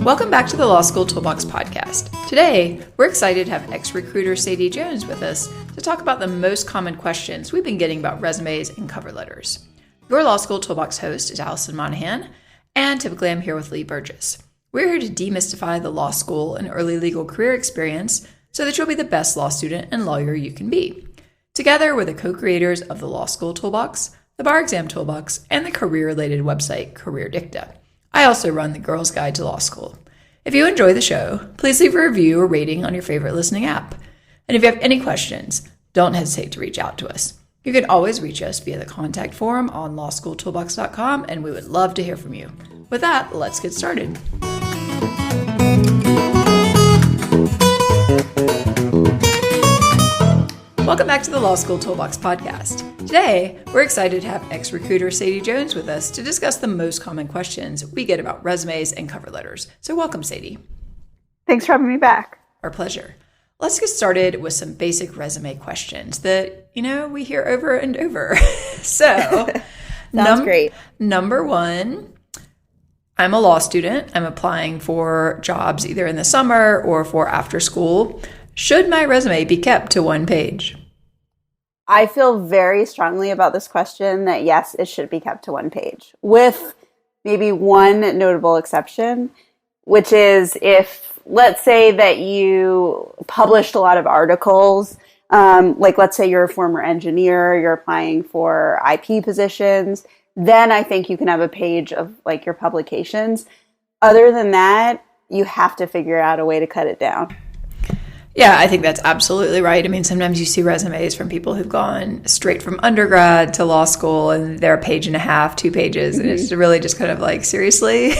Welcome back to the Law School Toolbox podcast. Today, we're excited to have ex-recruiter Sadie Jones with us to talk about the most common questions we've been getting about resumes and cover letters. Your Law School Toolbox host is Alison Monahan, and typically I'm here with Lee Burgess. We're here to demystify the law school and early legal career experience so that you'll be the best law student and lawyer you can be. Together, we're the co-creators of the Law School Toolbox, the Bar Exam Toolbox, and the career-related website Career Dicta. I also run the Girls Guide to Law School. If you enjoy the show, please leave a review or rating on your favorite listening app. And if you have any questions, don't hesitate to reach out to us. You can always reach us via the contact form on lawschooltoolbox.com, and we would love to hear from you. With that, let's get started. Welcome back to the Law School Toolbox podcast. Today, we're excited to have ex-recruiter Sadie Jones with us to discuss the most common questions we get about resumes and cover letters. So welcome, Sadie. Thanks for having me back. Our pleasure. Let's get started with some basic resume questions that, we hear over and over. So, Sounds great. Number one, I'm a law student. I'm applying for jobs either in the summer or for after school. Should my resume be kept to one page? I feel very strongly about this question that yes, it should be kept to one page, with maybe one notable exception, which is if, let's say that you published a lot of articles, like let's say you're a former engineer, you're applying for IP positions, then I think you can have a page of like your publications. Other than that, you have to figure out a way to cut it down. Yeah, I think that's absolutely right. I mean, sometimes you see resumes from people who've gone straight from undergrad to law school and they're a page and a half, 2 pages, and it's really just kind of like, seriously?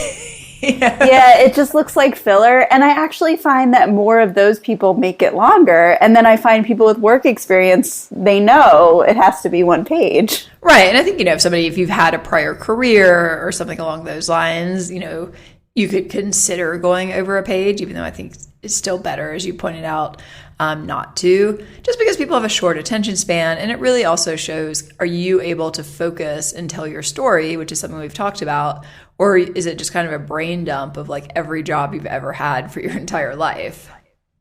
Yeah, it just looks like filler. And I actually find that more of those people make it longer. And then I find people with work experience, they know it has to be one page. Right. And I think, if you've had a prior career or something along those lines, you could consider going over a page, even though I think it's still better, as you pointed out, not to, just because people have a short attention span. And it really also shows, are you able to focus and tell your story, which is something we've talked about, or is it just kind of a brain dump of like every job you've ever had for your entire life?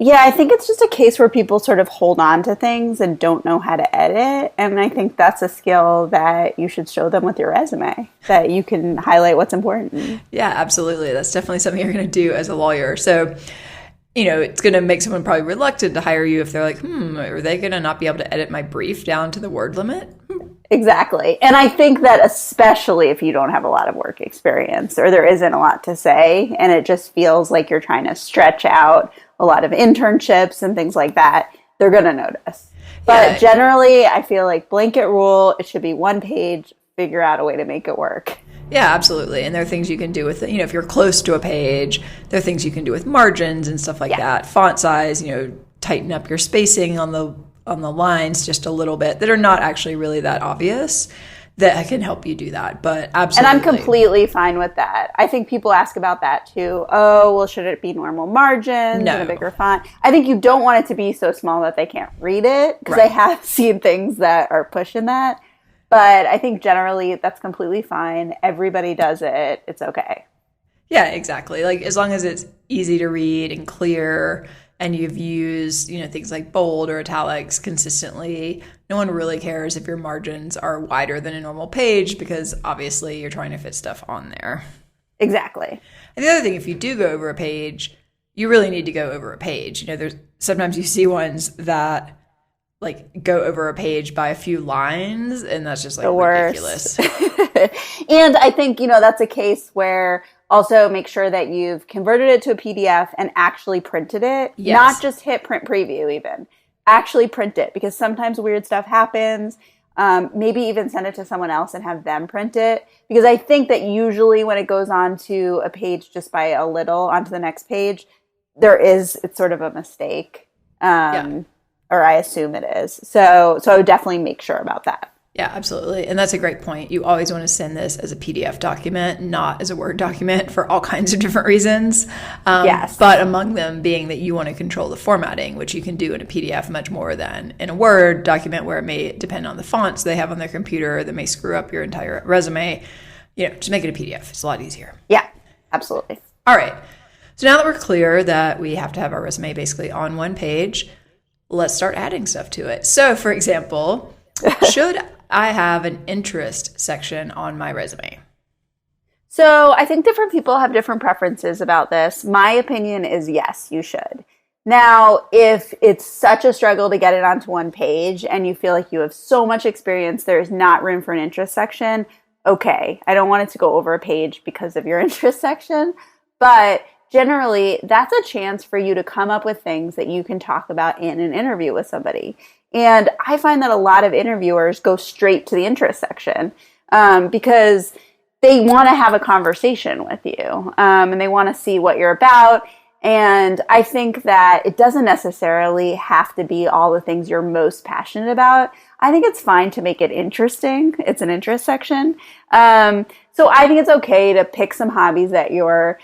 Yeah, I think it's just a case where people sort of hold on to things and don't know how to edit. And I think that's a skill that you should show them with your resume, that you can highlight what's important. Yeah, absolutely. That's definitely something you're going to do as a lawyer. So, it's going to make someone probably reluctant to hire you if they're like, are they going to not be able to edit my brief down to the word limit? Exactly. And I think that especially if you don't have a lot of work experience or there isn't a lot to say and it just feels like you're trying to stretch out a lot of internships and things like that, they're going to notice. But generally, I feel like blanket rule, it should be one page, figure out a way to make it work. Yeah, absolutely. And there are things you can do with, if you're close to a page, there are things you can do with margins and stuff like that. Font size, tighten up your spacing on the lines just a little bit that are not actually really that obvious, that can help you do that. But absolutely. And I'm completely fine with that. I think people ask about that too. Oh, well, should it be normal margins and a bigger font? I think you don't want it to be so small that they can't read it, because I have seen things that are pushing that. But I think generally that's completely fine. Everybody does it. It's okay. Yeah, exactly. Like as long as it's easy to read and clear and you've used, things like bold or italics consistently, no one really cares if your margins are wider than a normal page, because obviously you're trying to fit stuff on there. Exactly. And the other thing, if you do go over a page, you really need to go over a page. There's sometimes you see ones that like go over a page by a few lines, and that's just like ridiculous. And I think, that's a case where also make sure that you've converted it to a PDF and actually printed it. Yes. Not just hit print preview even. Actually print it, because sometimes weird stuff happens. Maybe even send it to someone else and have them print it. Because I think that usually when it goes on to a page just by a little onto the next page, it's sort of a mistake. Or I assume it is. So I would definitely make sure about that. Yeah, absolutely. And that's a great point. You always want to send this as a PDF document, not as a Word document, for all kinds of different reasons. Yes. But among them being that you want to control the formatting, which you can do in a PDF much more than in a Word document, where it may depend on the fonts they have on their computer that may screw up your entire resume. Just make it a PDF. It's a lot easier. Yeah, absolutely. All right. So now that we're clear that we have to have our resume basically on one page, let's start adding stuff to it. So, for example, should I have an interest section on my resume? So I think different people have different preferences about this. My opinion is yes, you should. Now, if it's such a struggle to get it onto one page and you feel like you have so much experience, there's not room for an interest section, okay. I don't want it to go over a page because of your interest section, but generally, that's a chance for you to come up with things that you can talk about in an interview with somebody. And I find that a lot of interviewers go straight to the interest section because they want to have a conversation with you and they want to see what you're about. And I think that it doesn't necessarily have to be all the things you're most passionate about. I think it's fine to make it interesting. It's an interest section. So I think it's okay to pick some hobbies that you're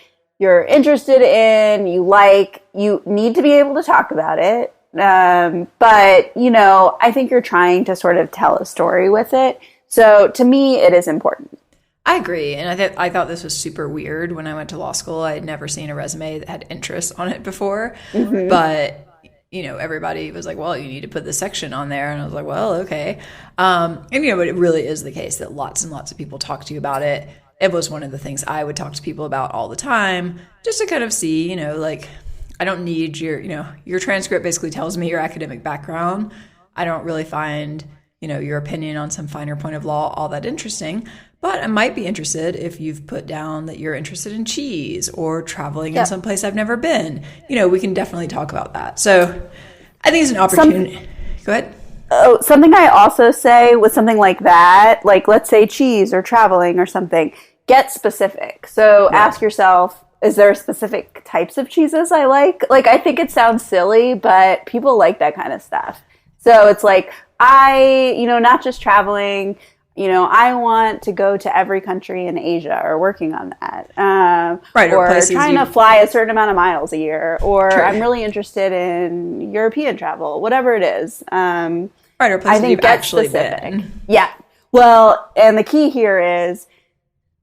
interested in, you like, you need to be able to talk about it. But, I think you're trying to sort of tell a story with it. So to me, it is important. I agree. And I thought this was super weird when I went to law school. I had never seen a resume that had interest on it before. Mm-hmm. But, everybody was like, well, you need to put this section on there. And I was like, well, okay. But it really is the case that lots and lots of people talk to you about it. It was one of the things I would talk to people about all the time, just to kind of see, I don't need your transcript basically tells me your academic background. I don't really find, your opinion on some finer point of law all that interesting, but I might be interested if you've put down that you're interested in cheese or traveling in some place I've never been. We can definitely talk about that. So I think it's an opportunity. Go ahead. Oh, something I also say with something like that, like let's say cheese or traveling or something, get specific. So ask yourself, is there specific types of cheeses I like? Like, I think it sounds silly, but people like that kind of stuff. So it's like, not just traveling, I want to go to every country in Asia or working on that. Or trying to fly a certain amount of miles a year. Or I'm really interested in European travel, whatever it is. Or places you've actually been. Yeah. Well, and the key here is,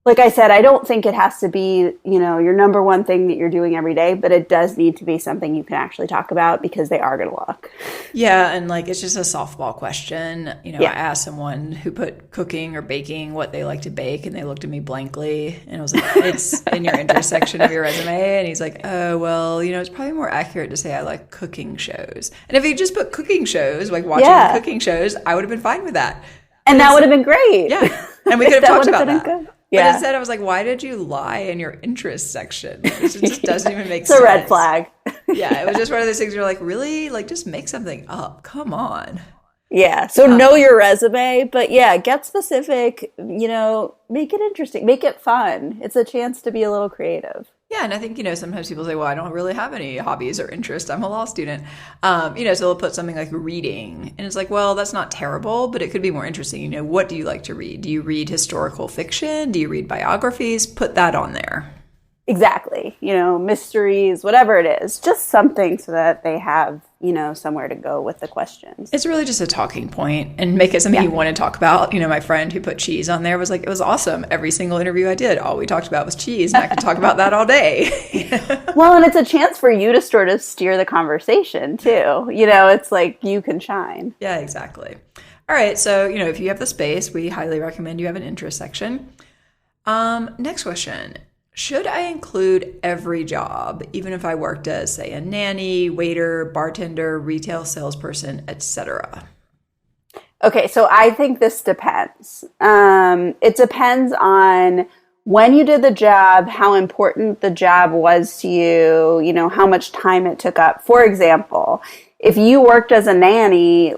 like I said, I don't think it has to be, your number one thing that you're doing every day, but it does need to be something you can actually talk about because they are going to look. Yeah, and it's just a softball question. I asked someone who put cooking or baking what they like to bake, and they looked at me blankly, and I was like, it's in your interest section of your resume. And he's like, oh, well, it's probably more accurate to say I like cooking shows. And if he just put cooking shows, like watching cooking shows, I would have been fine with that. And that would have been great. Yeah, and we could have talked about that. Good. But instead, I was like, why did you lie in your interest section? It just doesn't even make sense. It's a red flag. Yeah, it was just one of those things you're like, really? Just make something up. Come on. Yeah, so know your resume, but get specific, make it interesting, make it fun. It's a chance to be a little creative. Yeah, and I think, sometimes people say, well, I don't really have any hobbies or interests. I'm a law student. So they'll put something like reading. And it's like, well, that's not terrible, but it could be more interesting. What do you like to read? Do you read historical fiction? Do you read biographies? Put that on there. Exactly. Mysteries, whatever it is, just something so that they have, somewhere to go with the questions. It's really just a talking point and make it something you want to talk about. My friend who put cheese on there was like, it was awesome. Every single interview I did, all we talked about was cheese, and I could talk about that all day. Well, and it's a chance for you to sort of steer the conversation too. It's like you can shine. Yeah, exactly. All right. So, if you have the space, we highly recommend you have an interest section. Next question. Should I include every job, even if I worked as, say, a nanny, waiter, bartender, retail salesperson, etc.? Okay, so I think this depends. It depends on when you did the job, how important the job was to you, how much time it took up. For example, if you worked as a nanny,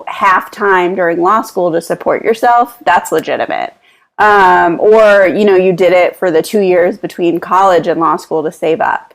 half time during law school to support yourself, that's legitimate. Or you did it for the 2 years between college and law school to save up,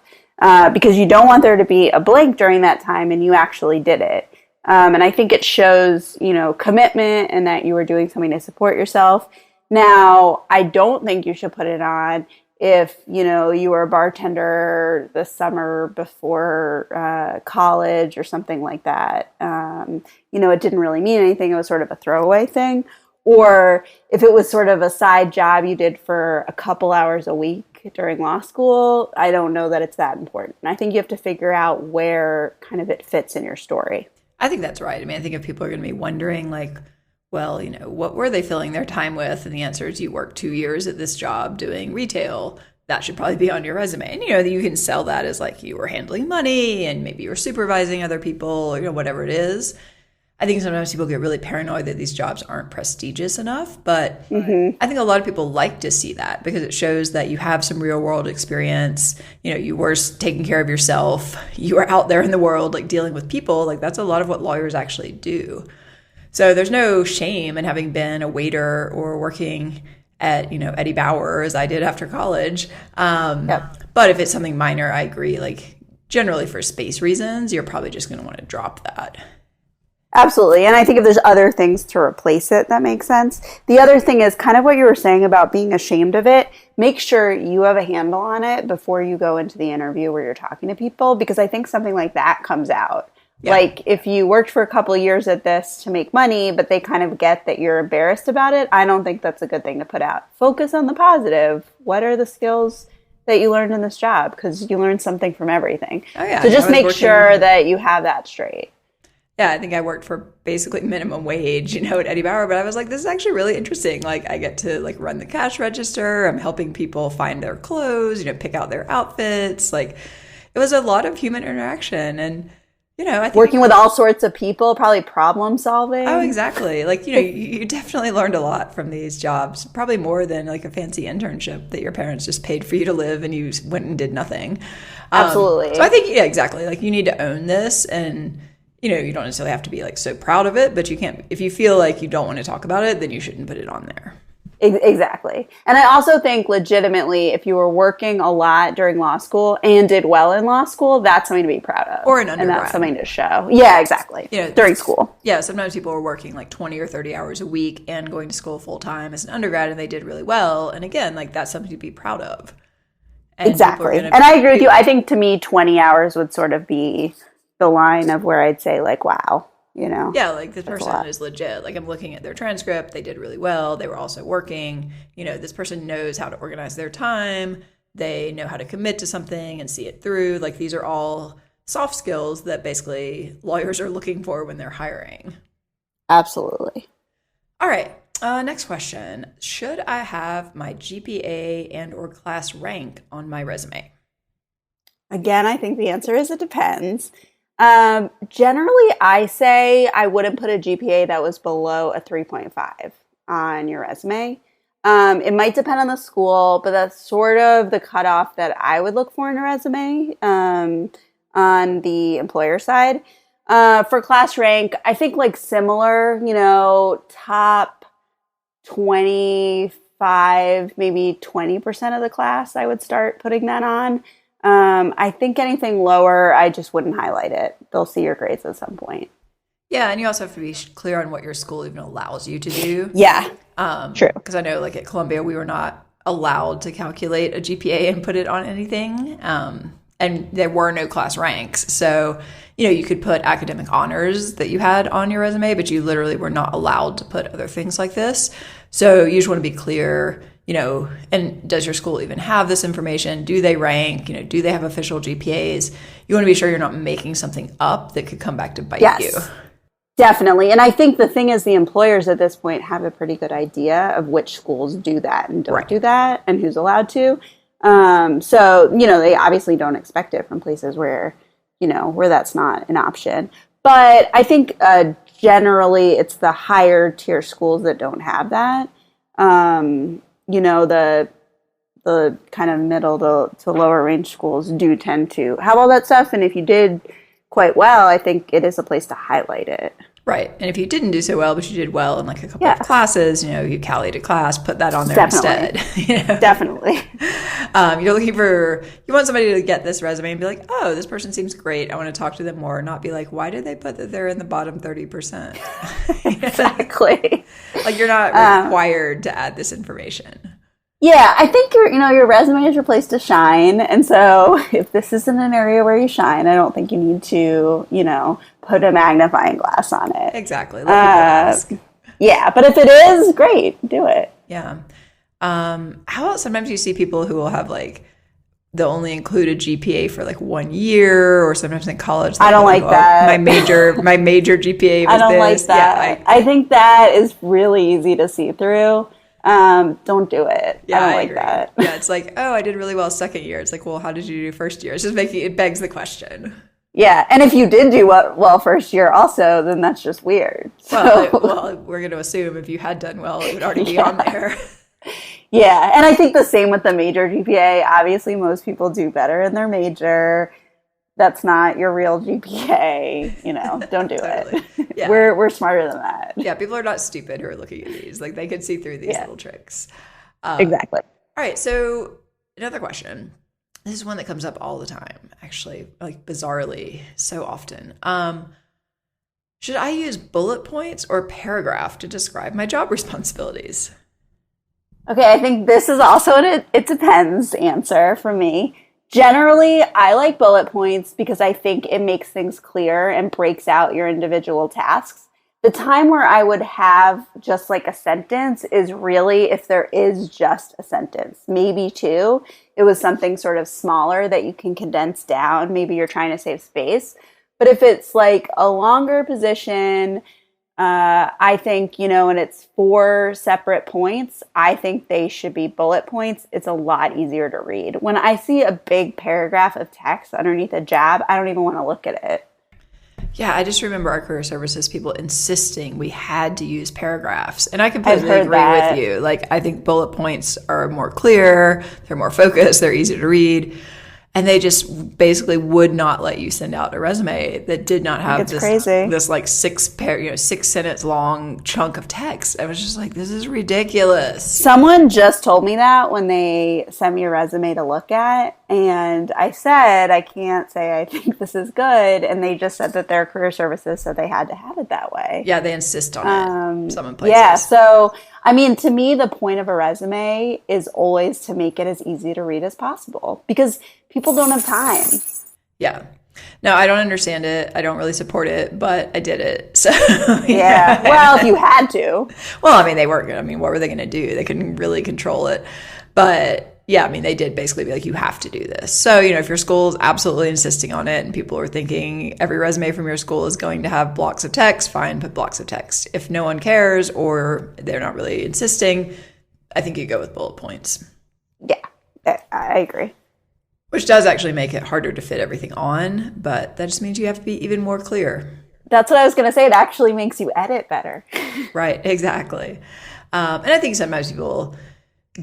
because you don't want there to be a blank during that time and you actually did it. And I think it shows, commitment and that you were doing something to support yourself. Now, I don't think you should put it on if, you were a bartender the summer before college or something like that. It didn't really mean anything. It was sort of a throwaway thing. Or if it was sort of a side job you did for a couple hours a week during law school, I don't know that it's that important. And I think you have to figure out where kind of it fits in your story. I think that's right. I mean, I think if people are going to be wondering, like, well, what were they filling their time with? And the answer is you worked 2 years at this job doing retail. That should probably be on your resume. And, you can sell that as like you were handling money and maybe you were supervising other people or, whatever it is. I think sometimes people get really paranoid that these jobs aren't prestigious enough. But I think a lot of people like to see that because it shows that you have some real world experience. You were taking care of yourself. You were out there in the world, like dealing with people. Like that's a lot of what lawyers actually do. So there's no shame in having been a waiter or working at, Eddie Bauer as I did after college. But if it's something minor, I agree. Like generally for space reasons, you're probably just going to want to drop that. Absolutely. And I think if there's other things to replace it, that makes sense. The other thing is kind of what you were saying about being ashamed of it. Make sure you have a handle on it before you go into the interview where you're talking to people, because I think something like that comes out. Yeah. Like if you worked for a couple of years at this to make money, but they kind of get that you're embarrassed about it, I don't think that's a good thing to put out. Focus on the positive. What are the skills that you learned in this job? Because you learned something from everything. Oh, yeah. So just make sure that you have that straight. Yeah, I think I worked for basically minimum wage, at Eddie Bauer, but I was like, this is actually really interesting. Like I get to like run the cash register. I'm helping people find their clothes, pick out their outfits. Like it was a lot of human interaction and I think working with all sorts of people, probably problem solving. Oh, exactly. Like, you definitely learned a lot from these jobs, probably more than like a fancy internship that your parents just paid for you to live and you went and did nothing. Absolutely. So I think, yeah, exactly. Like you need to own this and, you don't necessarily have to be like so proud of it, but you can't, if you feel like you don't want to talk about it, then you shouldn't put it on there. Exactly. And I also think legitimately, if you were working a lot during law school and did well in law school, that's something to be proud of. Or an undergrad. And that's something to show. Yeah, exactly. During school. Yeah, sometimes people are working like 20 or 30 hours a week and going to school full time as an undergrad and they did really well. And again, like that's something to be proud of. And exactly. And I agree with you. I think to me, 20 hours would sort of be the line of where I'd say like, wow. Yeah, like this person is legit. Like I'm looking at their transcript. They did really well. They were also working. This person knows how to organize their time. They know how to commit to something and see it through. Like these are all soft skills that basically lawyers are looking for when they're hiring. Absolutely. All right. Next question. Should I have my GPA and or class rank on my resume? Again, I think the answer is it depends. Generally, I say I wouldn't put a GPA that was below a 3.5 on your resume. It might depend on the school, but that's sort of the cutoff that I would look for in a resume on the employer side. For class rank, I think like similar, top 25, maybe 20% of the class, I would start putting that on. I think anything lower, I just wouldn't highlight it. They'll see your grades at some point. Yeah, and you also have to be clear on what your school even allows you to do. Yeah, true. Because I know like at Columbia, we were not allowed to calculate a GPA and put it on anything. And there were no class ranks. So, you could put academic honors that you had on your resume, but you literally were not allowed to put other things like this. So you just want to be clear, and does your school even have this information? Do they rank? Do they have official GPAs? You want to be sure you're not making something up that could come back to bite you. Definitely. And I think the thing is the employers at this point have a pretty good idea of which schools do that and don't do that and who's allowed to. So, they obviously don't expect it from places where, where that's not an option. But I think generally it's the higher tier schools that don't have that. The kind of middle to lower range schools do tend to have all that stuff. And if you did quite well, I think it is a place to highlight it. Right. And if you didn't do so well, but you did well in like a couple of classes, you tallied a class, put that on there instead. Definitely. You're looking for, you want somebody to get this resume and be like, oh, this person seems great. I want to talk to them more. Not be like, why did they put that they're in the bottom 30%? Exactly. Like you're not required to add this information. Yeah, I think your resume is your place to shine. And so if this isn't an area where you shine, I don't think you need to, put a magnifying glass on it. Exactly. Let people ask. Yeah, but if it is, great, do it. Yeah. How about sometimes you see people who will have like, they'll only include a GPA for like 1 year, or sometimes in college. I don't like that. My major GPA was I don't this. like that. Yeah, I think that is really easy to see through. Don't do it. Yeah, I don't like agree. That. Yeah, it's like, oh, I did really well second year. It's like, well, how did you do first year? It's just it begs the question. Yeah, and if you did do well first year also, then that's just weird. So. Well, we're going to assume if you had done well, it would already be on there. Yeah, and I think the same with the major GPA. Obviously, most people do better in their major. That's not your real GPA. Don't do it. Yeah. We're smarter than that. Yeah, people are not stupid who are looking at these. Like, they can see through these little tricks. Exactly. All right, so another question. This is one that comes up all the time, actually, like bizarrely, so often. Should I use bullet points or paragraph to describe my job responsibilities? Okay, I think this is also an it depends answer for me. Generally, I like bullet points because I think it makes things clear and breaks out your individual tasks. The time where I would have just like a sentence is really if there is just a sentence, maybe two. It was something sort of smaller that you can condense down. Maybe you're trying to save space. But if it's like a longer position, I think, and it's 4 separate points, I think they should be bullet points. It's a lot easier to read. When I see a big paragraph of text underneath a job, I don't even want to look at it. Yeah, I just remember our career services people insisting we had to use paragraphs. And I completely agree with you. Like, I think bullet points are more clear, they're more focused, they're easier to read. And they just basically would not let you send out a resume that did not have this like 6-sentence long chunk of text. I was just like, this is ridiculous. Someone just told me that when they sent me a resume to look at. And I said, I can't say I think this is good. And they just said that their career services said they had to have it that way. Yeah, they insist on it. Some places. Yeah, so I mean, to me, the point of a resume is always to make it as easy to read as possible because people don't have time. Yeah. No, I don't understand it. I don't really support it, but I did it. So yeah. Well, if you had to. Well, I mean, they weren't. I mean, what were they going to do? They couldn't really control it. But yeah, I mean, they did basically be like, you have to do this. So, if your school is absolutely insisting on it and people are thinking every resume from your school is going to have blocks of text, fine, put blocks of text. If no one cares or they're not really insisting, I think you go with bullet points. Yeah, I agree. Which does actually make it harder to fit everything on, but that just means you have to be even more clear. That's what I was going to say. It actually makes you edit better. Right, exactly. And I think sometimes people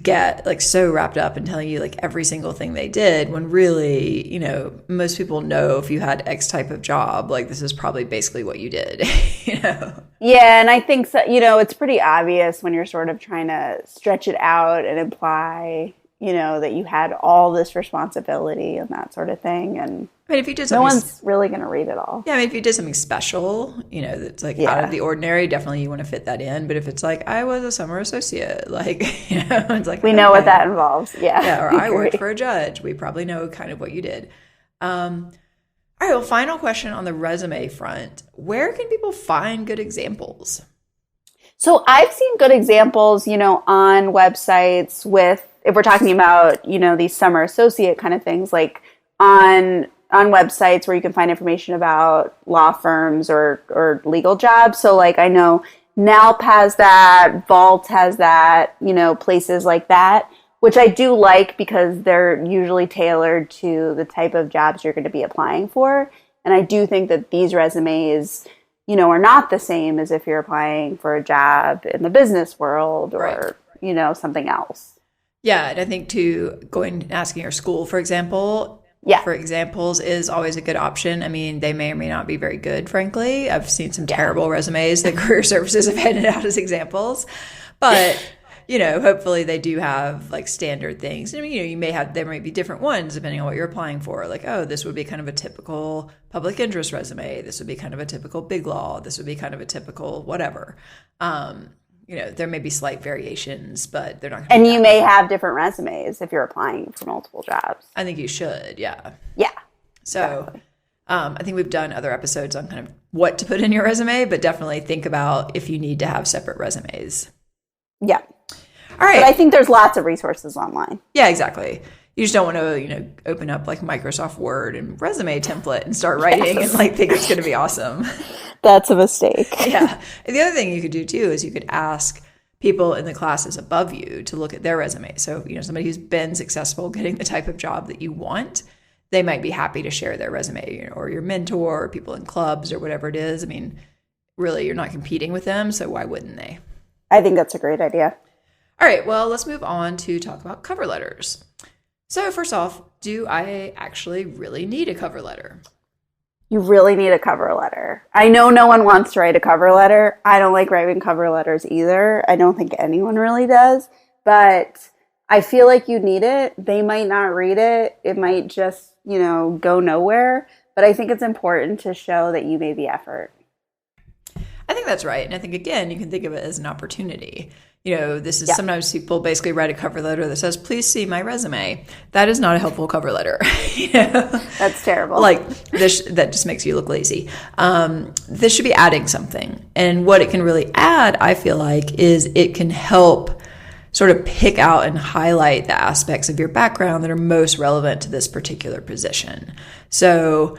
get like so wrapped up in telling you like every single thing they did when really, most people know if you had X type of job, like this is probably basically what you did, Yeah, and I think so, it's pretty obvious when you're sort of trying to stretch it out and imply, that you had all this responsibility and that sort of thing. And I mean, if you did no one's really going to read it all. Yeah, I mean, if you did something special, that's like out of the ordinary, definitely you want to fit that in. But if it's like, I was a summer associate, like, it's like, we know what that involves. Yeah. Yeah, or I worked for a judge. We probably know kind of what you did. All right, well, final question on the resume front. Where can people find good examples? So I've seen good examples, on websites with, if we're talking about, these summer associate kind of things, like on websites where you can find information about law firms or legal jobs. So like I know NALP has that, Vault has that, places like that, which I do like because they're usually tailored to the type of jobs you're going to be applying for. And I do think that these resumes, are not the same as if you're applying for a job in the business world or, something else. Yeah, and I think too, going and asking your school, for example, for examples is always a good option. I mean, they may or may not be very good, frankly. I've seen some terrible resumes that career services have handed out as examples. But, hopefully they do have like standard things. I mean, there might be different ones depending on what you're applying for. Like, oh, this would be kind of a typical public interest resume. This would be kind of a typical big law. This would be kind of a typical whatever. There may be slight variations, but they're not. And you may have different resumes if you're applying for multiple jobs. I think you should, yeah. Yeah. So, exactly. I think we've done other episodes on kind of what to put in your resume, but definitely think about if you need to have separate resumes. Yeah. All right. But I think there's lots of resources online. Yeah, exactly. You just don't want to, open up like Microsoft Word and resume template and start writing and think it's going to be awesome. That's a mistake. Yeah. And the other thing you could do too is you could ask people in the classes above you to look at their resume. So, somebody who's been successful getting the type of job that you want, they might be happy to share their resume, or your mentor or people in clubs or whatever it is. I mean, really, you're not competing with them, so why wouldn't they? I think that's a great idea. All right, well, let's move on to talk about cover letters. So first off, do I actually really need a cover letter? You really need a cover letter. I know no one wants to write a cover letter. I don't like writing cover letters either. I don't think anyone really does. But I feel like you need it. They might not read it. It might just, go nowhere. But I think it's important to show that you made the effort. I think that's right. And I think, again, you can think of it as an opportunity. This is sometimes people basically write a cover letter that says, please see my resume. That is not a helpful cover letter. That's terrible. That just makes you look lazy. This should be adding something. And what it can really add, I feel like, is it can help sort of pick out and highlight the aspects of your background that are most relevant to this particular position. So,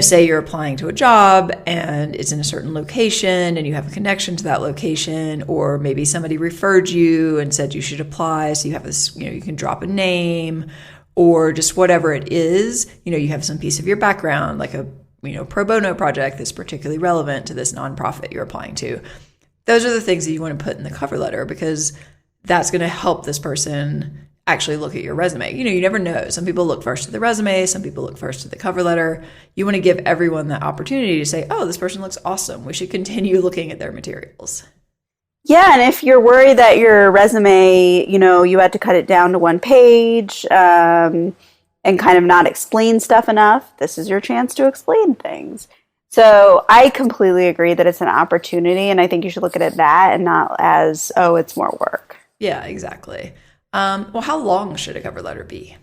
say you're applying to a job and it's in a certain location and you have a connection to that location, or maybe somebody referred you and said you should apply. So you have this, you can drop a name or just whatever it is, you have some piece of your background, like a, pro bono project that's particularly relevant to this nonprofit you're applying to. Those are the things that you want to put in the cover letter, because that's going to help this person actually look at your resume. You never know. Some people look first at the resume. Some people look first at the cover letter. You want to give everyone the opportunity to say, oh, this person looks awesome. We should continue looking at their materials. Yeah, and if you're worried that your resume, you had to cut it down to one page and kind of not explain stuff enough, this is your chance to explain things. So I completely agree that it's an opportunity, and I think you should look at it that and not as, oh, it's more work. Yeah, exactly. Well, how long should a cover letter be?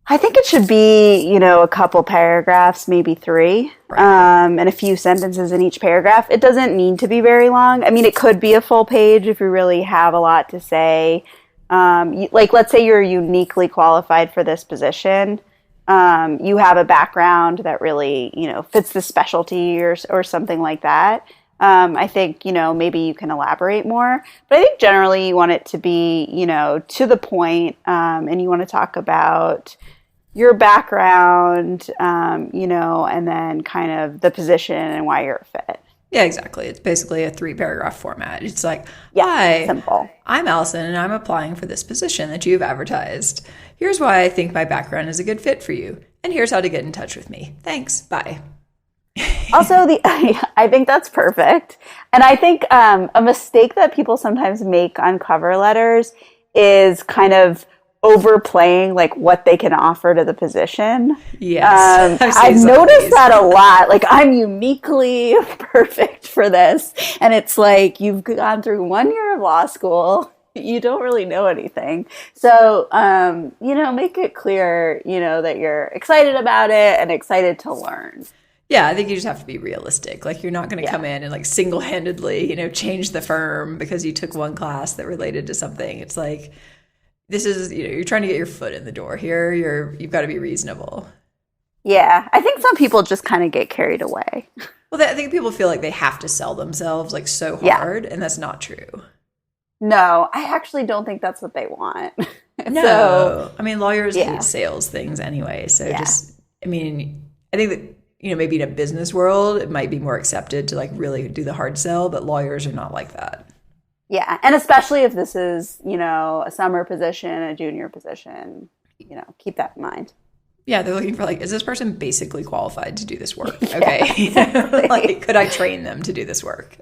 I think it should be, a couple paragraphs, maybe 3, right. And a few sentences in each paragraph. It doesn't need to be very long. I mean, it could be a full page if you really have a lot to say. Let's say you're uniquely qualified for this position. You have a background that really, fits the specialty or something like that. I think, maybe you can elaborate more. But I think generally you want it to be, to the point, and you want to talk about your background, and then kind of the position and why you're a fit. Yeah, exactly. It's basically a 3-paragraph format. It's like, hi, simple. I'm Alison, and I'm applying for this position that you've advertised. Here's why I think my background is a good fit for you. And here's how to get in touch with me. Thanks. Bye. Also, I think that's perfect. And I think a mistake that people sometimes make on cover letters is kind of overplaying what they can offer to the position. Yes. I've noticed that a lot. I'm uniquely perfect for this. And it's you've gone through 1 year of law school. You don't really know anything. So, make it clear, that you're excited about it and excited to learn. Yeah, I think you just have to be realistic. You're not going to come in and single-handedly, change the firm because you took one class that related to something. It's this is, you're trying to get your foot in the door here. You've got to be reasonable. Yeah, I think some people just kind of get carried away. Well, I think people feel like they have to sell themselves so hard, and that's not true. No, I actually don't think that's what they want. No, I mean, lawyers hate sales things anyway. So I think that, maybe in a business world, it might be more accepted to really do the hard sell, but lawyers are not like that. Yeah. And especially if this is, a summer position, a junior position, keep that in mind. Yeah. They're looking for is this person basically qualified to do this work? Okay. Exactly. Could I train them to do this work?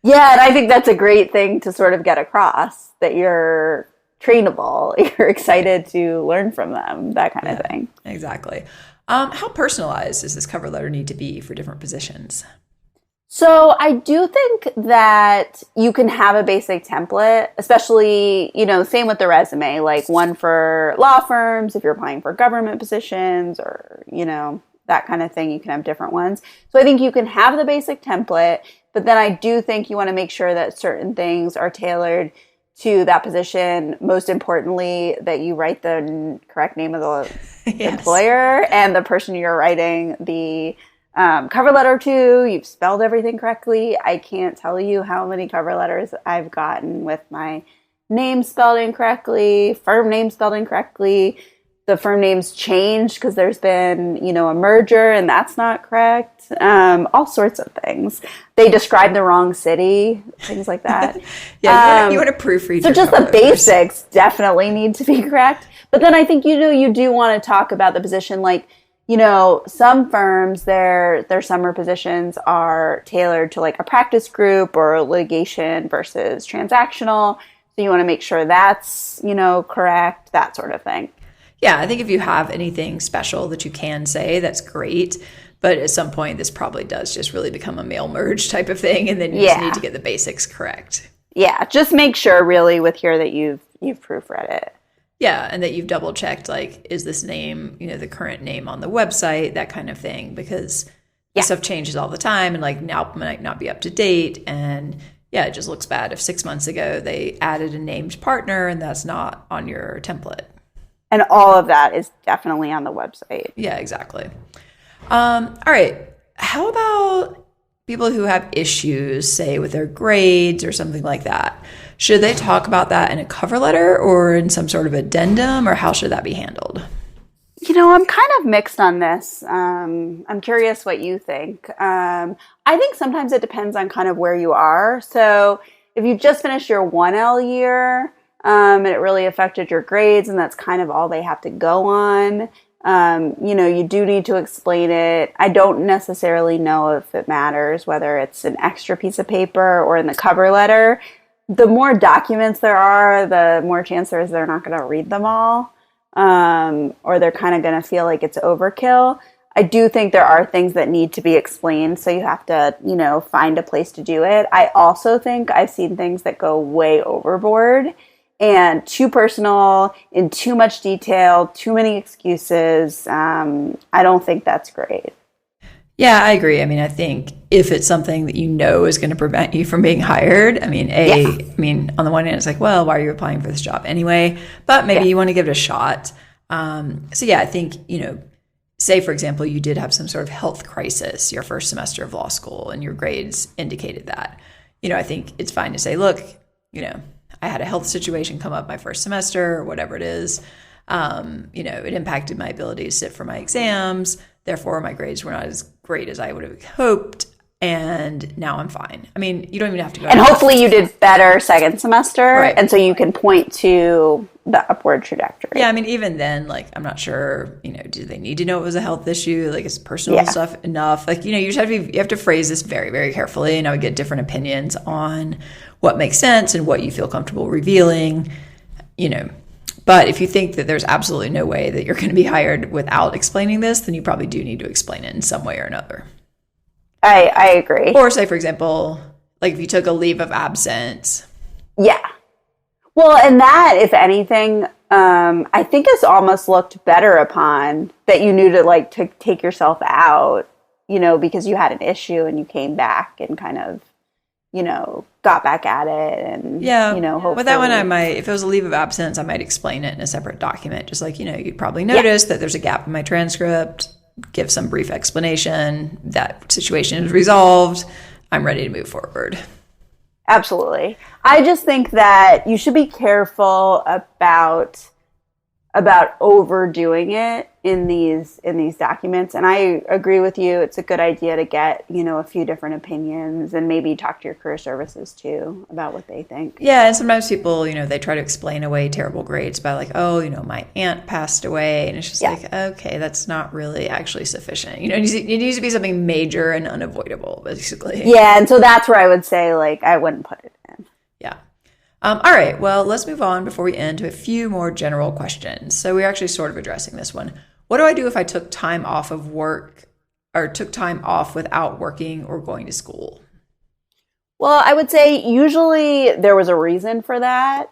Yeah. And I think that's a great thing to sort of get across, that you're trainable, you're excited to learn from them, that kind of thing. Exactly. How personalized does this cover letter need to be for different positions? So I do think that you can have a basic template, especially, same with the resume, one for law firms, if you're applying for government positions or, that kind of thing. You can have different ones. So I think you can have the basic template, but then I do think you want to make sure that certain things are tailored to that position. Most importantly, that you write the correct name of the employer and the person you're writing the cover letter to. You've spelled everything correctly. I can't tell you how many cover letters I've gotten with my name spelled incorrectly, firm name spelled incorrectly. The firm name's changed because there's been, a merger and that's not correct. All sorts of things. They describe the wrong city, things like that. You want to proofread. So just the basics definitely need to be correct. But then I think, you do want to talk about the position. Like, some firms, their summer positions are tailored to like a practice group or litigation versus transactional. So you want to make sure that's, correct, that sort of thing. Yeah, I think if you have anything special that you can say, that's great. But at some point, this probably does just really become a mail merge type of thing. And then you just need to get the basics correct. Yeah, just make sure really with here that you've proofread it. Yeah, and that you've double checked, like, is this name, the current name on the website, that kind of thing. Because stuff changes all the time and like now might not be up to date. And it just looks bad if 6 months ago they added a named partner and that's not on your template. And all of that is definitely on the website. Yeah, exactly. All right. How about people who have issues, say, with their grades or something like that? Should they talk about that in a cover letter or in some sort of addendum, or how should that be handled? I'm kind of mixed on this. I'm curious what you think. I think sometimes it depends on kind of where you are. So if you just finished your 1L year, and it really affected your grades, and that's kind of all they have to go on. You do need to explain it. I don't necessarily know if it matters whether it's an extra piece of paper or in the cover letter. The more documents there are, the more chance there is they're not going to read them all, or they're kind of going to feel like it's overkill. I do think there are things that need to be explained, so you have to, find a place to do it. I also think I've seen things that go way overboard and too personal, in too much detail, too many excuses. I don't think that's great. Yeah, I agree. I mean, I think if it's something that is going to prevent you from being hired, on the one hand, it's like, well, why are you applying for this job anyway? But maybe you want to give it a shot. I think, say, for example, you did have some sort of health crisis your first semester of law school and your grades indicated that. I think it's fine to say, look, I had a health situation come up my first semester or whatever it is. It impacted my ability to sit for my exams. Therefore, my grades were not as great as I would have hoped. And now I'm fine. I mean, you don't even have to go. And hopefully you did better second semester. Right. And so you can point to the upward trajectory. Yeah, I mean, even then, like, I'm not sure, do they need to know it was a health issue? Like, is personal stuff enough? Like, you just you have to phrase this very, very carefully. And I would get different opinions on what makes sense and what you feel comfortable revealing, But if you think that there's absolutely no way that you're going to be hired without explaining this, then you probably do need to explain it in some way or another. I agree. Or say, for example, like if you took a leave of absence. Yeah. Well, and that, if anything, I think it's almost looked better upon that you knew to take yourself out, because you had an issue and you came back and kind of, got back at it and, hopefully. With that one, if it was a leave of absence, I might explain it in a separate document. Just like, you'd probably notice that there's a gap in my transcript, give some brief explanation, that situation is resolved, I'm ready to move forward. Absolutely. I just think that you should be careful about overdoing it in these documents. And I agree with you. It's a good idea to get, a few different opinions and maybe talk to your career services too about what they think. Yeah. And sometimes people, they try to explain away terrible grades by like, oh, my aunt passed away. And it's just like, okay, that's not really actually sufficient. It needs to be something major and unavoidable, basically. Yeah. And so that's where I would say, like, I wouldn't put it in. Yeah. All right. Well, let's move on before we end to a few more general questions. So we're actually sort of addressing this one. What do I do if I took time off of work or took time off without working or going to school? Well, I would say usually there was a reason for that.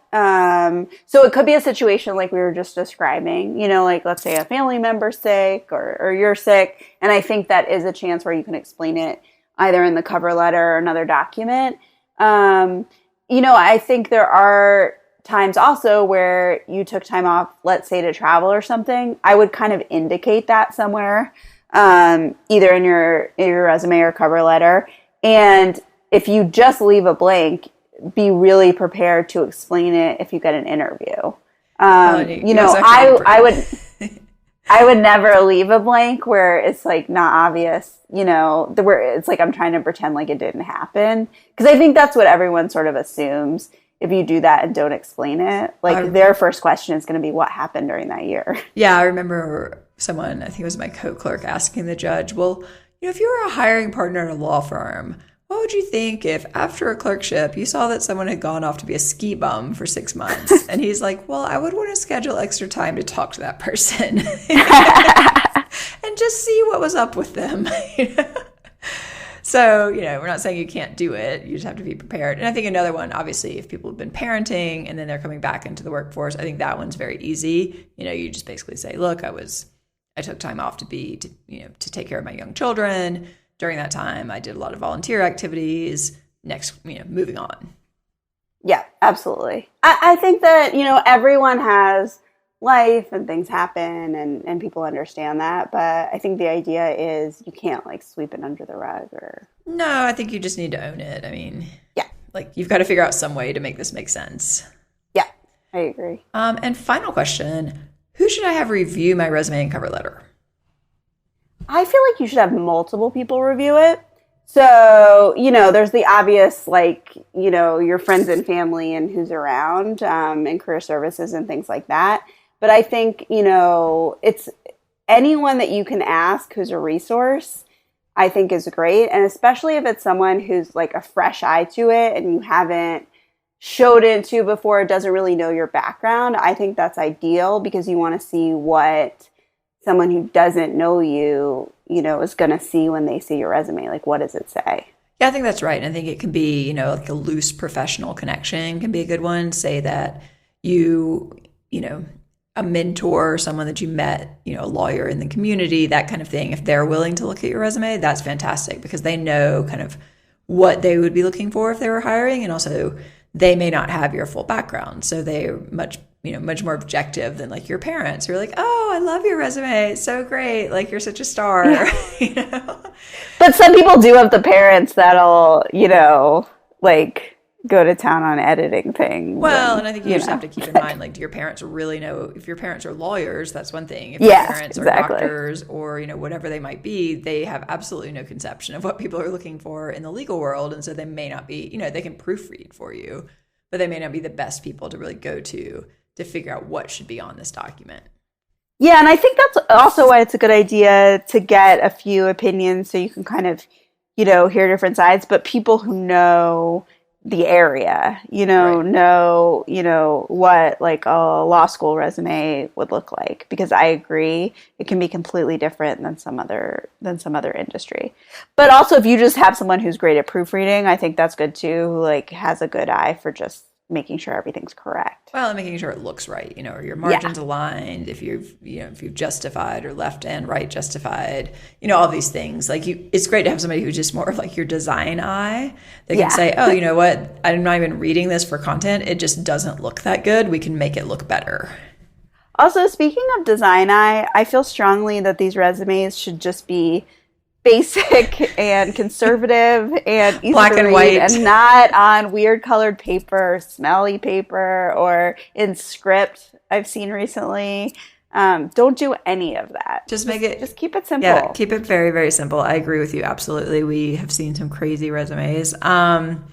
So it could be a situation like we were just describing, like let's say a family member's sick or you're sick. And I think that is a chance where you can explain it either in the cover letter or another document. I think there are times also where you took time off, let's say to travel or something. I would kind of indicate that somewhere, either in your resume or cover letter. And if you just leave a blank, be really prepared to explain it if you get an interview. I would never leave a blank where it's like not obvious, where it's like I'm trying to pretend like it didn't happen. Because I think that's what everyone sort of assumes. If you do that and don't explain it, their first question is going to be what happened during that year. Yeah, I remember someone, I think it was my co-clerk, asking the judge, well, if you were a hiring partner at a law firm, what would you think if after a clerkship you saw that someone had gone off to be a ski bum for 6 months? And he's like, well, I would want to schedule extra time to talk to that person and just see what was up with them. So, we're not saying you can't do it. You just have to be prepared. And I think another one, obviously, if people have been parenting and then they're coming back into the workforce, I think that one's very easy. You just basically say, look, I took time off to take care of my young children. During that time, I did a lot of volunteer activities. Next, moving on. Yeah, absolutely. I think that, everyone has life and things happen and people understand that. But I think the idea is you can't sweep it under the rug or. No, I think you just need to own it. I mean, yeah, you've got to figure out some way to make this make sense. Yeah, I agree. And final question, who should I have review my resume and cover letter? I feel like you should have multiple people review it. So, there's the obvious, your friends and family and who's around and career services and things like that. But I think, it's anyone that you can ask who's a resource, I think is great. And especially if it's someone who's a fresh eye to it and you haven't showed it to before, doesn't really know your background. I think that's ideal because you want to see what someone who doesn't know you, is going to see when they see your resume. What does it say? Yeah, I think that's right. And I think it can be, a loose professional connection can be a good one. Say that a mentor, someone that you met, a lawyer in the community, that kind of thing. If they're willing to look at your resume, that's fantastic because they know kind of what they would be looking for if they were hiring. And also they may not have your full background. So they're much more objective than your parents who are like, oh, I love your resume. It's so great. You're such a star. Yeah. But some people do have the parents that'll, go to town on editing things. Well, and I think you just have to keep in mind, do your parents really know? If your parents are lawyers, that's one thing. If your parents are doctors or, whatever they might be, they have absolutely no conception of what people are looking for in the legal world. And so they may not be, they can proofread for you, but they may not be the best people to really go to figure out what should be on this document. Yeah, and I think that's also why it's a good idea to get a few opinions so you can kind of, hear different sides, but people who know the area, know, what a law school resume would look like. Because I agree, it can be completely different than some other industry. But also if you just have someone who's great at proofreading, I think that's good too, who has a good eye for just making sure everything's correct. Well, and making sure it looks right, are your margins aligned, if you've justified or left and right justified, all these things. It's great to have somebody who's just more of your design eye. They can say, oh, you know what? I'm not even reading this for content. It just doesn't look that good. We can make it look better. Also, speaking of design eye, I feel strongly that these resumes should just be basic and conservative and easy black to and read white and not on weird colored paper, smelly paper, or in script I've seen recently. Don't do any of that. Just keep it simple. Yeah, keep it very, very simple. I agree with you. Absolutely. We have seen some crazy resumes. And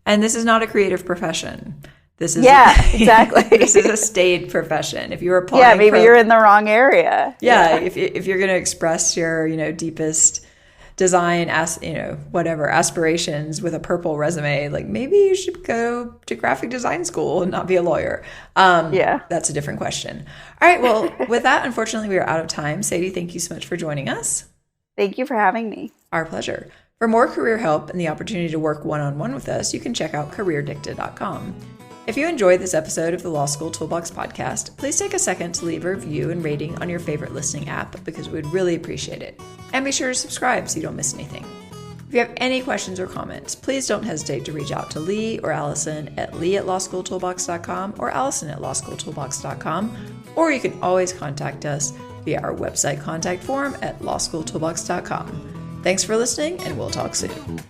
this is not a creative profession. This is exactly. This is a staid profession. If you're applying, maybe you're in the wrong area. If you're going to express your deepest design aspirations with a purple resume, maybe you should go to graphic design school and not be a lawyer. That's a different question. All right. Well, with that, unfortunately, we are out of time. Sadie, thank you so much for joining us. Thank you for having me. Our pleasure. For more career help and the opportunity to work one-on-one with us, you can check out careerdicta.com. If you enjoyed this episode of the Law School Toolbox podcast, please take a second to leave a review and rating on your favorite listening app because we'd really appreciate it. And be sure to subscribe so you don't miss anything. If you have any questions or comments, please don't hesitate to reach out to Lee or Alison at lee@lawschooltoolbox.com or allison@lawschooltoolbox.com, or you can always contact us via our website contact form at lawschooltoolbox.com. Thanks for listening, and we'll talk soon.